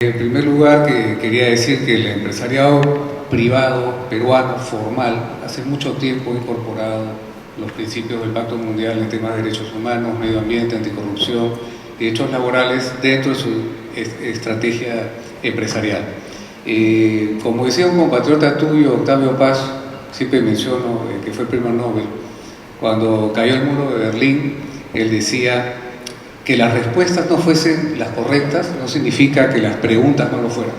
En primer lugar, quería decir que el empresariado privado peruano formal hace mucho tiempo ha incorporado los principios del Pacto Mundial en temas de derechos humanos, medio ambiente, anticorrupción y derechos laborales dentro de su estrategia empresarial. Como decía un compatriota tuyo, Octavio Paz, siempre menciono que fue premio Nobel, cuando cayó el muro de Berlín, él decía que las respuestas no fuesen las correctas no significa que las preguntas no lo fueran.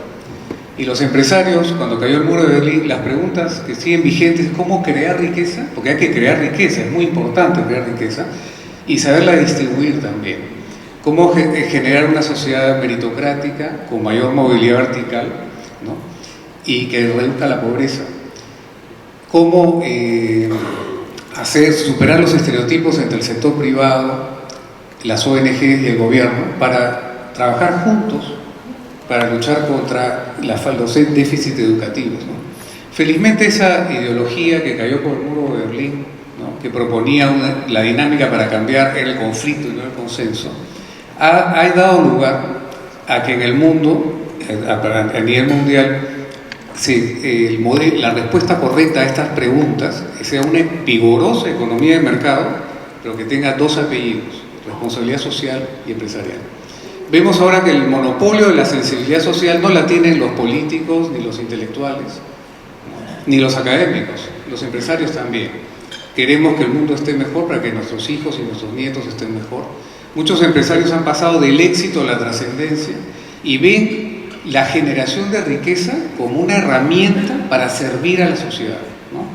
Y los empresarios, cuando cayó el muro de Berlín, las preguntas que siguen vigentes es cómo crear riqueza, porque hay que crear riqueza, es muy importante crear riqueza, y saberla distribuir también. Cómo generar una sociedad meritocrática, con mayor movilidad vertical, ¿no? Y que reduzca la pobreza. Cómo superar los estereotipos entre el sector privado, las ONG y el gobierno para trabajar juntos para luchar contra los déficits educativos, ¿no? Felizmente esa ideología que cayó por el muro de Berlín, ¿no? Que proponía la dinámica para cambiar el conflicto y no el consenso, ha dado lugar a que en el mundo, a nivel mundial, la respuesta correcta a estas preguntas sea una vigorosa economía de mercado, pero que tenga dos apellidos: responsabilidad social y empresarial. Vemos ahora que el monopolio de la sensibilidad social no la tienen los políticos, ni los intelectuales, ni los académicos, los empresarios también. Queremos que el mundo esté mejor para que nuestros hijos y nuestros nietos estén mejor. Muchos empresarios han pasado del éxito a la trascendencia y ven la generación de riqueza como una herramienta para servir a la sociedad, ¿no?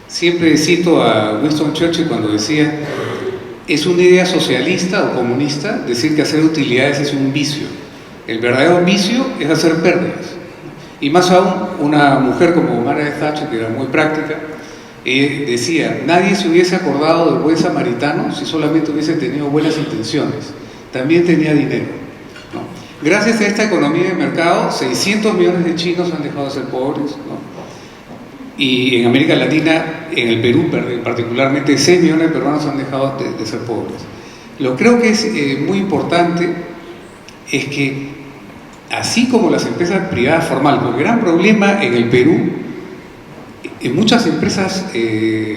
Siempre cito a Winston Churchill cuando decía: es una idea socialista o comunista decir que hacer utilidades es un vicio. El verdadero vicio es hacer pérdidas. Y más aún, una mujer como Margaret Thatcher, que era muy práctica, decía: nadie se hubiese acordado del buen samaritano si solamente hubiese tenido buenas intenciones. También tenía dinero, ¿no? Gracias a esta economía de mercado, 600 millones de chinos han dejado de ser pobres, ¿no? Y en América Latina, en el Perú particularmente, 6 millones de peruanos han dejado de ser pobres. Lo que creo que es muy importante es que, así como las empresas privadas formales, porque el gran problema en el Perú, en muchas empresas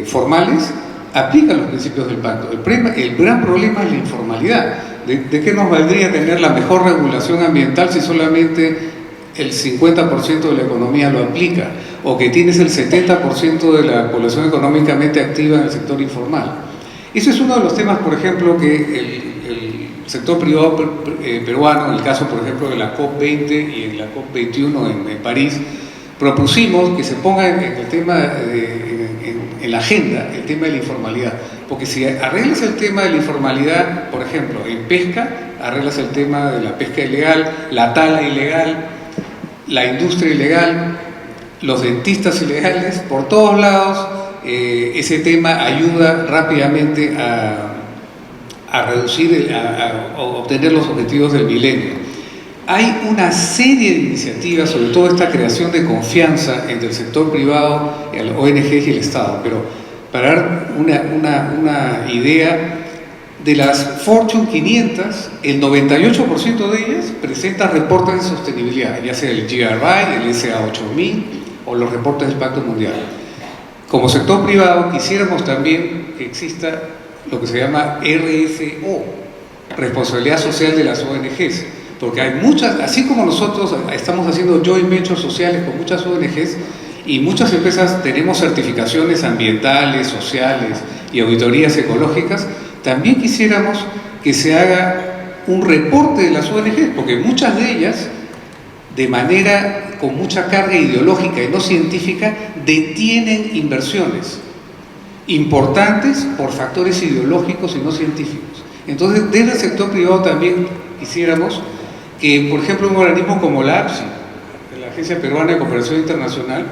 formales aplican los principios del pacto. El gran problema es la informalidad. ¿De qué nos valdría tener la mejor regulación ambiental si solamente el 50% de la economía lo aplica, o que tienes el 70% de la población económicamente activa en el sector informal? Ese es uno de los temas, por ejemplo, que el sector privado peruano, en el caso, por ejemplo, de la COP20 y en la COP21 en París, propusimos que se ponga en el tema, en la agenda, el tema de la informalidad. Porque si arreglas el tema de la informalidad, por ejemplo, en pesca, arreglas el tema de la pesca ilegal, la tala ilegal, la industria ilegal, los dentistas ilegales, por todos lados, ese tema ayuda rápidamente a reducir, a obtener los objetivos del milenio. Hay una serie de iniciativas, sobre todo esta creación de confianza entre el sector privado, el ONG y el Estado, pero para dar una idea, de las Fortune 500, el 98% de ellas presenta reportes de sostenibilidad, ya sea el GRI, el SA8000 o los reportes del Pacto Mundial. Como sector privado quisiéramos también que exista lo que se llama RSO, responsabilidad social de las ONGs, porque hay muchas, así como nosotros estamos haciendo joint ventures sociales con muchas ONGs, y muchas empresas tenemos certificaciones ambientales, sociales y auditorías ecológicas, también quisiéramos que se haga un reporte de las ONGs, porque muchas de ellas, de manera con mucha carga ideológica y no científica, detienen inversiones importantes por factores ideológicos y no científicos. Entonces, desde el sector privado también quisiéramos que, por ejemplo, un organismo como la APSI, la Agencia Peruana de Cooperación Internacional,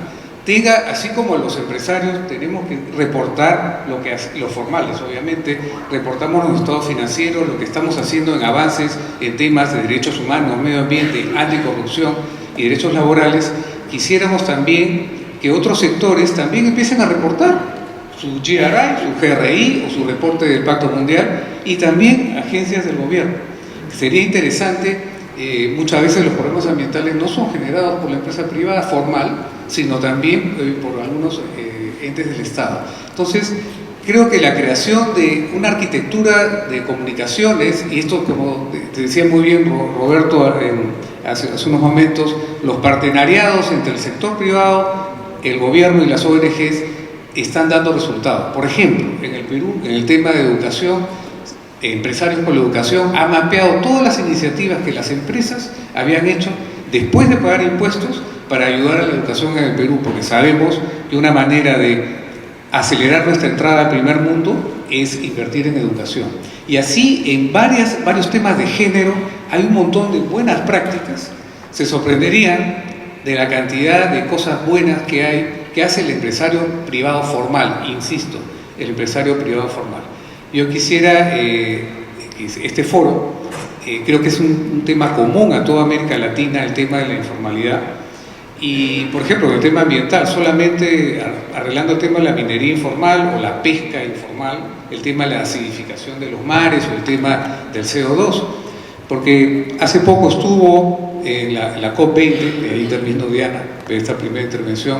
tenga, así como los empresarios tenemos que reportar los formales, obviamente, reportamos los estados financieros, lo que estamos haciendo en avances en temas de derechos humanos, medio ambiente, anticorrupción y derechos laborales. Quisiéramos también que otros sectores también empiecen a reportar su GRI, su GRI o su reporte del Pacto Mundial, y también agencias del gobierno. Sería interesante muchas veces los problemas ambientales no son generados por la empresa privada formal, sino también por algunos entes del Estado. Entonces, creo que la creación de una arquitectura de comunicaciones, y esto, como te decía muy bien Roberto hace unos momentos, los partenariados entre el sector privado, el gobierno y las ONGs están dando resultados. Por ejemplo, en el Perú, en el tema de educación, Empresarios por la Educación ha mapeado todas las iniciativas que las empresas habían hecho después de pagar impuestos para ayudar a la educación en el Perú, porque sabemos que una manera de acelerar nuestra entrada al primer mundo es invertir en educación. Y así en varios temas de género hay un montón de buenas prácticas. Se sorprenderían de la cantidad de cosas buenas que hay, que hace el empresario privado formal, insisto, el empresario privado formal. Yo quisiera, este foro, creo que es un tema común a toda América Latina, el tema de la informalidad. Y, por ejemplo, el tema ambiental, solamente arreglando el tema de la minería informal o la pesca informal, el tema de la acidificación de los mares o el tema del CO2. Porque hace poco estuvo en la COP20, de ahí termino Diana, de esta primera intervención,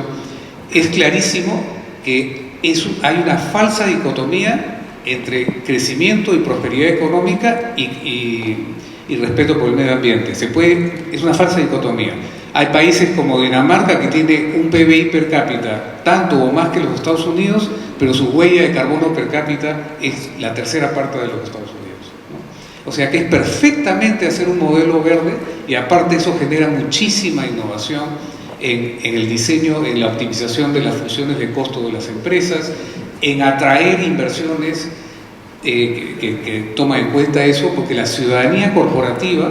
es clarísimo que hay una falsa dicotomía entre crecimiento y prosperidad económica y respeto por el medio ambiente. Es una falsa dicotomía. Hay países como Dinamarca que tiene un PBI per cápita tanto o más que los Estados Unidos, pero su huella de carbono per cápita es la tercera parte de los Estados Unidos, ¿no? O sea que es perfectamente hacer un modelo verde, y aparte eso genera muchísima innovación en el diseño, en la optimización de las funciones de costo de las empresas, en atraer inversiones que toma en cuenta eso, porque la ciudadanía corporativa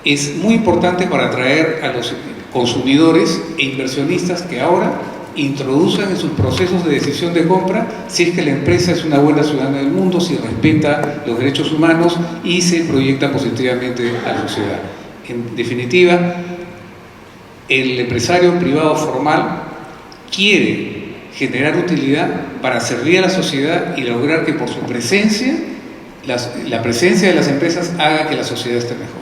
es muy importante para atraer a los consumidores e inversionistas que ahora introducen en sus procesos de decisión de compra si es que la empresa es una buena ciudadana del mundo, si respeta los derechos humanos y se proyecta positivamente a la sociedad. En definitiva, el empresario privado formal quiere generar utilidad para servir a la sociedad y lograr que por su presencia, la presencia de las empresas haga que la sociedad esté mejor.